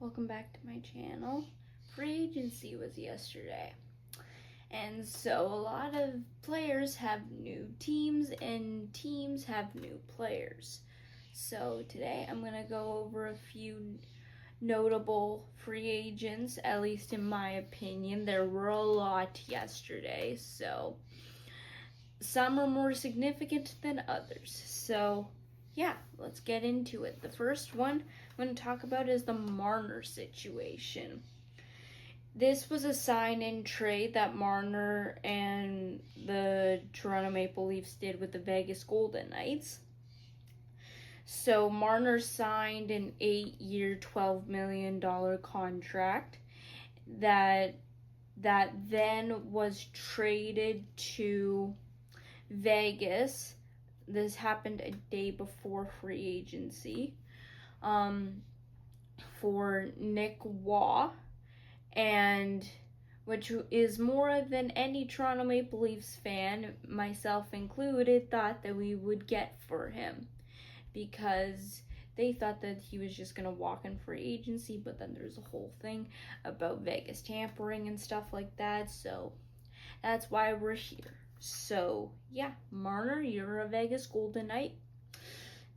Welcome back to my channel. Free agency was yesterday. And so a lot of players have new teams and teams have new players. So today I'm going to go over a few notable free agents, at least in my opinion. There were a lot yesterday, so some are more significant than others. So yeah, let's get into it. The first one I'm going to talk about is the Marner situation. This was a sign-in trade that Marner and the Toronto Maple Leafs did with the Vegas Golden Knights. So Marner signed an 8-year, $12 million contract that then was traded to Vegas. This happened a day before free agency, for Nick Waugh, and which is more than any Toronto Maple Leafs fan, myself included, thought that we would get for him, because they thought that he was just going to walk in free agency, but then there's a whole thing about Vegas tampering and stuff like that, so that's why we're here. So yeah, Marner, you're a Vegas Golden Knight.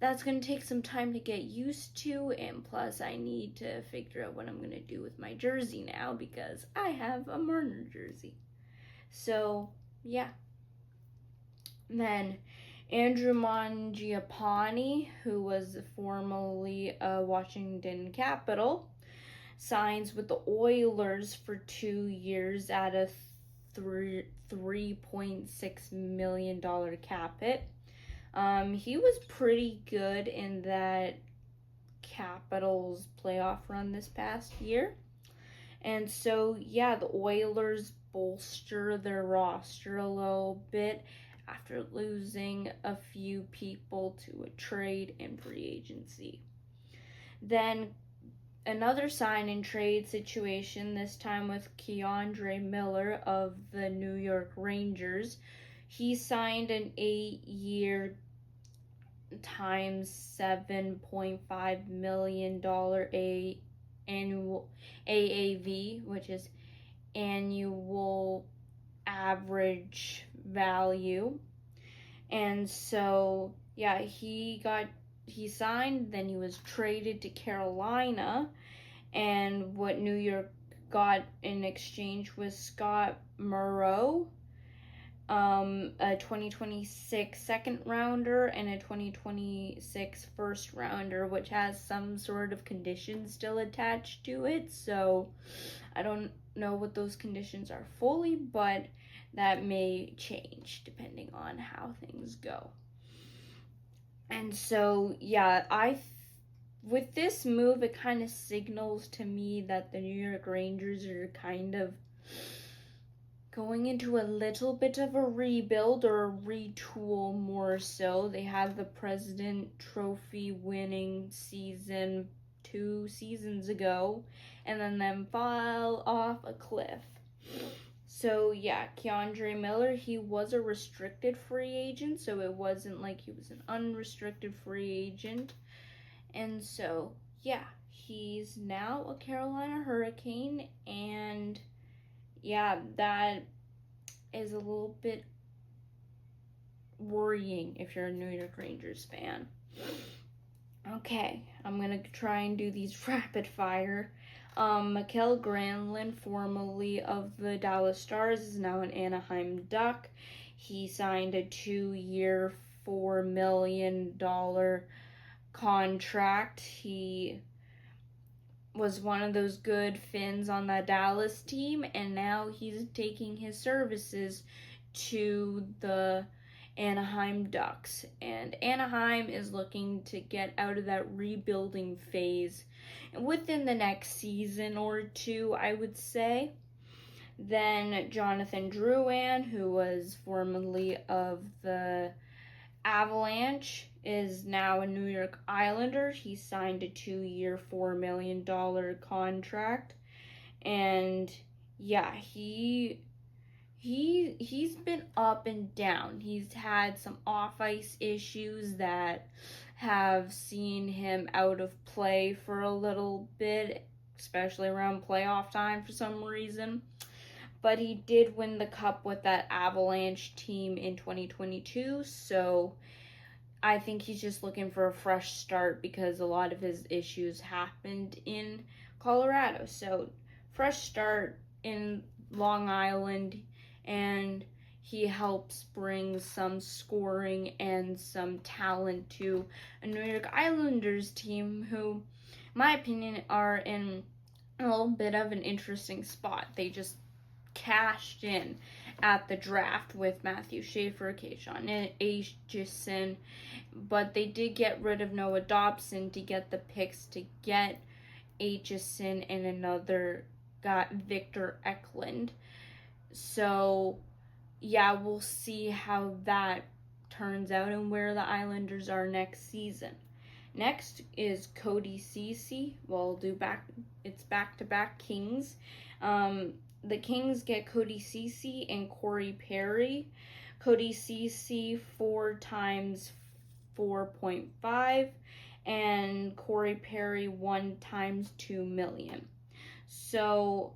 That's going to take some time to get used to, and plus I need to figure out what I'm going to do with my jersey now, because I have a Marner jersey. So yeah. Then Andrew Mangiapane, who was formerly a Washington Capital, signs with the Oilers for 2 years at a $3.6 million cap hit. He was pretty good in that Capitals playoff run this past year. And so, yeah, the Oilers bolster their roster a little bit after losing a few people to a trade and free agency. Then another sign and trade situation, this time with K'Andre Miller of the New York Rangers. He signed an 8-year times $7.5 million annual AAV, which is annual average value. And so yeah, he signed, then he was traded to Carolina, and what New York got in exchange was Scott Morrow, a 2026 second rounder and a 2026 first rounder, which has some sort of conditions still attached to it. So I don't know what those conditions are fully, but that may change depending on how things go. And so, yeah, with this move, it kind of signals to me that the New York Rangers are kind of going into a little bit of a rebuild, or a retool more so. They had the President Trophy winning season 2 seasons ago, and then fell off a cliff. So yeah, K'Andre Miller, he was a restricted free agent, so it wasn't like he was an unrestricted free agent. And so yeah, he's now a Carolina Hurricane, and yeah, that is a little bit worrying if you're a New York Rangers fan. Okay, I'm gonna try and do these rapid fire. Mikael Granlund, formerly of the Dallas Stars, is now an Anaheim Duck. He signed a 2-year, $4 million contract. He was one of those good Finns on that Dallas team, and now he's taking his services to the Anaheim Ducks. And Anaheim is looking to get out of that rebuilding phase within the next season or two, I would say. Then Jonathan Drouin, who was formerly of the Avalanche, is now a New York Islander. He signed a 2-year, $4 million contract. And yeah, he's been up and down. He's had some off-ice issues that have seen him out of play for a little bit especially around playoff time for some reason. But he did win the cup with that Avalanche team in 2022, so I think he's just looking for a fresh start because a lot of his issues happened in Colorado. So, fresh start in Long Island, and he helps bring some scoring and some talent to a New York Islanders team who, in my opinion, are in a little bit of an interesting spot. They just cashed in at the draft with Matthew Schaefer, Keyshawn Aitchison, but they did get rid of Noah Dobson to get the picks to get Aitchison and another guy, Victor Eklund. So, yeah, we'll see how that turns out and where the Islanders are next season. Next is Cody Ceci. It's back-to-back Kings. The Kings get Cody Ceci and Corey Perry. Cody Ceci 4 times 4.5 and Corey Perry 1 times 2 million. So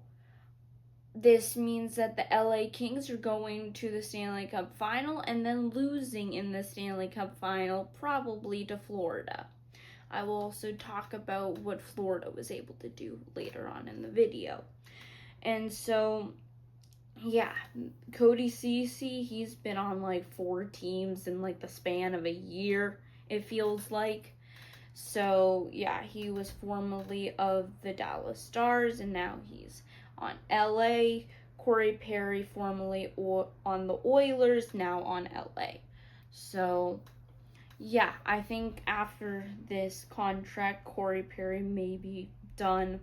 this means that the LA Kings are going to the Stanley Cup final and then losing in the Stanley Cup final, probably to Florida. I will also talk about what Florida was able to do later on in the video. And so, yeah, Cody Ceci, he's been on like 4 teams in like the span of a year, it feels like. So, yeah, he was formerly of the Dallas Stars, and now he's on LA. Corey Perry, formerly on the Oilers, now on LA. So, yeah, I think after this contract, Corey Perry may be done.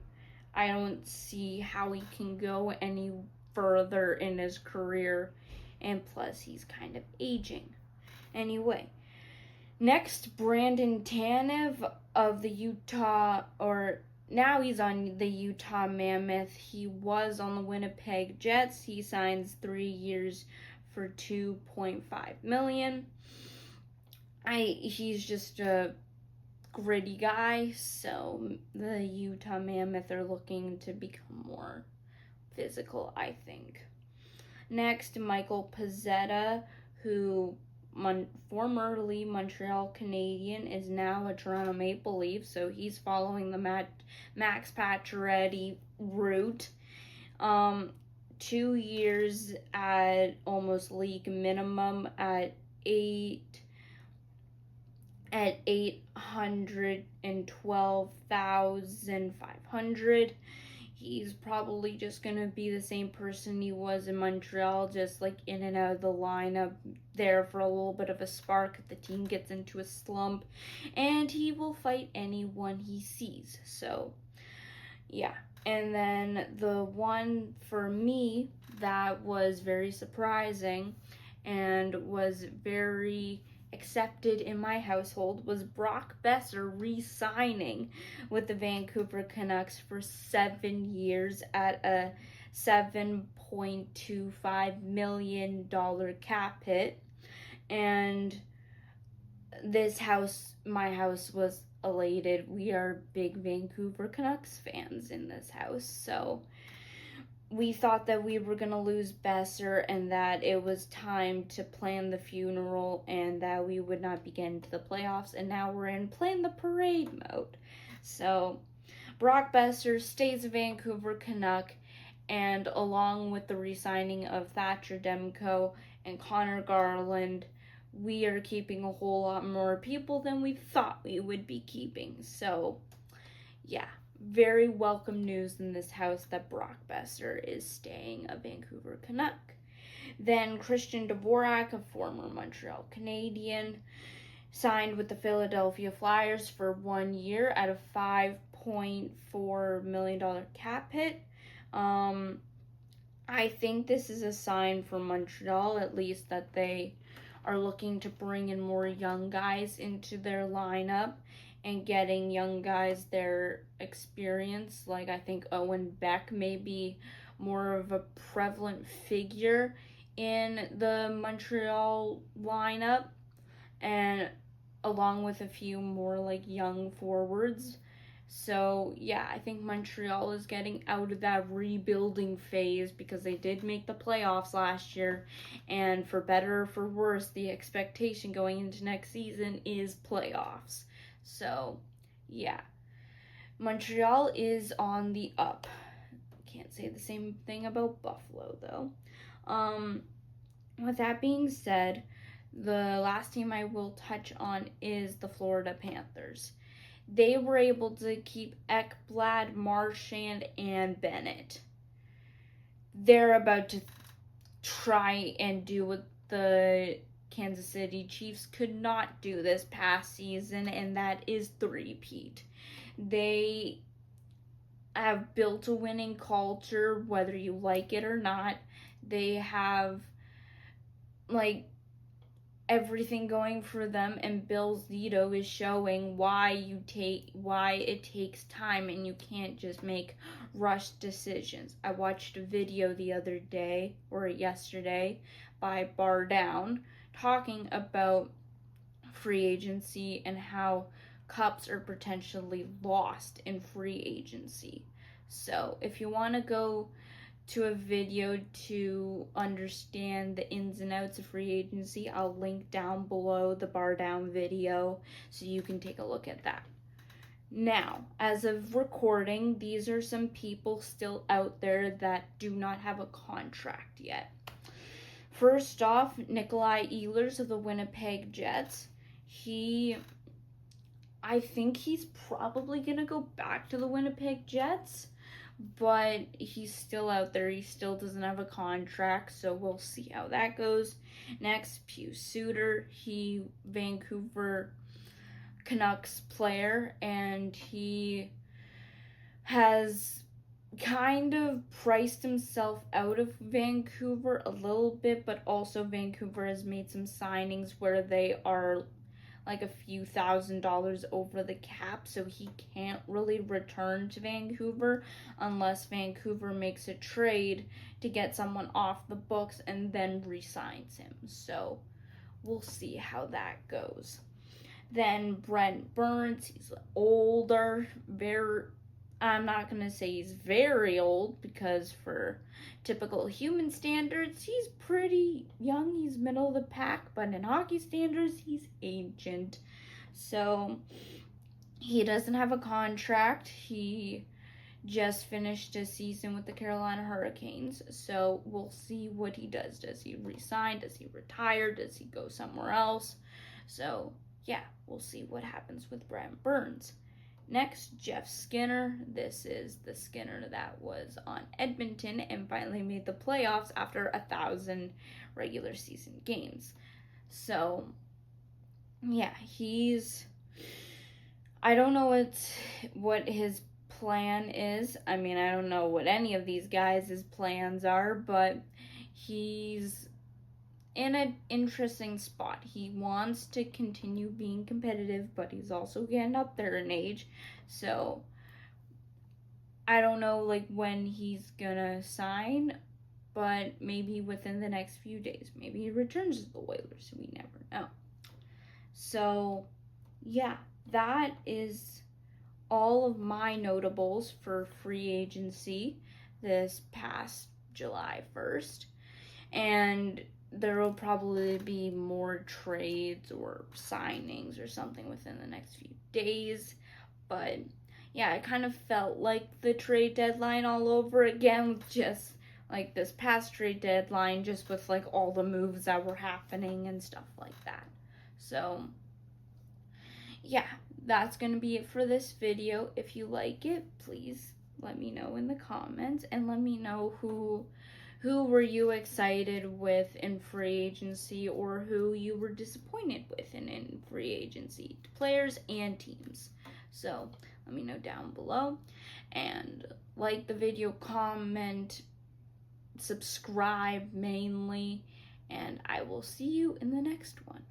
I don't see how he can go any further in his career, and plus he's kind of aging. Anyway, next, Brandon Tanev of the Utah, or now he's on the Utah Mammoth. He was on the Winnipeg Jets. He signs 3 years for $2.5 million. He's just a gritty guy, so the Utah Mammoth are looking to become more physical, I think. Next, Michael Pezzetta, who formerly Montreal Canadian, is now a Toronto Maple Leaf, so he's following the Max Pacioretty route. 2 years at almost league minimum at 812,500. He's probably just going to be the same person he was in Montreal, just like in and out of the lineup, there for a little bit of a spark if the team gets into a slump, and he will fight anyone he sees. So, yeah. And then the one for me that was very surprising and was very accepted in my household was Brock Boeser re-signing with the Vancouver Canucks for 7 years at a $7.25 million cap hit. And my house was elated. We are big Vancouver Canucks fans in this house, so we thought that we were going to lose Boeser and that it was time to plan the funeral and that we would not be getting to the playoffs, and now we're in plan the parade mode. So Brock Boeser stays a Vancouver Canuck, and along with the re-signing of Thatcher Demko and Connor Garland, we are keeping a whole lot more people than we thought we would be keeping. So, yeah, very welcome news in this house that Brock Boeser is staying a Vancouver Canuck. Then Christian Dvorak, a former Montreal Canadian, signed with the Philadelphia Flyers for 1 year at a $5.4 million cap hit. I think this is a sign for Montreal, at least, that they are looking to bring in more young guys into their lineup and getting young guys their experience. Like, I think Owen Beck may be more of a prevalent figure in the Montreal lineup, and along with a few more like young forwards. So, yeah, I think Montreal is getting out of that rebuilding phase because they did make the playoffs last year. And for better or for worse, the expectation going into next season is playoffs. So, yeah, Montreal is on the up. Can't say the same thing about Buffalo, though. With that being said, the last team I will touch on is the Florida Panthers. They were able to keep Ekblad, Marchand, and Bennett. They're about to try and do what the Kansas City Chiefs could not do this past season, and that is three-peat. They have built a winning culture, whether you like it or not. They have, like, everything going for them, and Bill Zito is showing why it takes time and you can't just make rushed decisions. I watched a video the other day or yesterday by Bar Down talking about free agency and how cups are potentially lost in free agency. So if you want to go to a video to understand the ins and outs of free agency, I'll link down below the Bar Down video so you can take a look at that. Now, as of recording, these are some people still out there that do not have a contract yet. First off, Nikolai Ehlers of the Winnipeg Jets. I think he's probably going to go back to the Winnipeg Jets, but he's still out there. He still doesn't have a contract, so we'll see how that goes. Next, Pius Suter. He Vancouver Canucks player, and he has kind of priced himself out of Vancouver a little bit, but also Vancouver has made some signings where they are like a few $1,000s over the cap, so he can't really return to Vancouver unless Vancouver makes a trade to get someone off the books and then re-signs him. So we'll see how that goes. Then Brent Burns, he's older, I'm not going to say he's very old because for typical human standards, he's pretty young. He's middle of the pack, but in hockey standards, he's ancient. So he doesn't have a contract. He just finished a season with the Carolina Hurricanes. So we'll see what he does. Does he resign? Does he retire? Does he go somewhere else? So yeah, we'll see what happens with Brent Burns. Next, Jeff Skinner. This is the Skinner that was on Edmonton and finally made the playoffs after 1,000 regular season games. So, yeah, I don't know what his plan is. I mean, I don't know what any of these guys' plans are, but he's in an interesting spot. He wants to continue being competitive, but he's also getting up there in age. So I don't know like when he's gonna sign, but maybe within the next few days. Maybe he returns to the Oilers. We never know. So yeah, that is all of my notables for free agency this past July 1st. And there will probably be more trades or signings or something within the next few days. But yeah, it kind of felt like the trade deadline all over again, with just like this past trade deadline, just with like all the moves that were happening and stuff like that. So yeah, that's going to be it for this video. If you like it, please let me know in the comments and let me know who were you excited with in free agency or who you were disappointed with in free agency, players and teams. So let me know down below, and like the video, comment, subscribe mainly, and I will see you in the next one.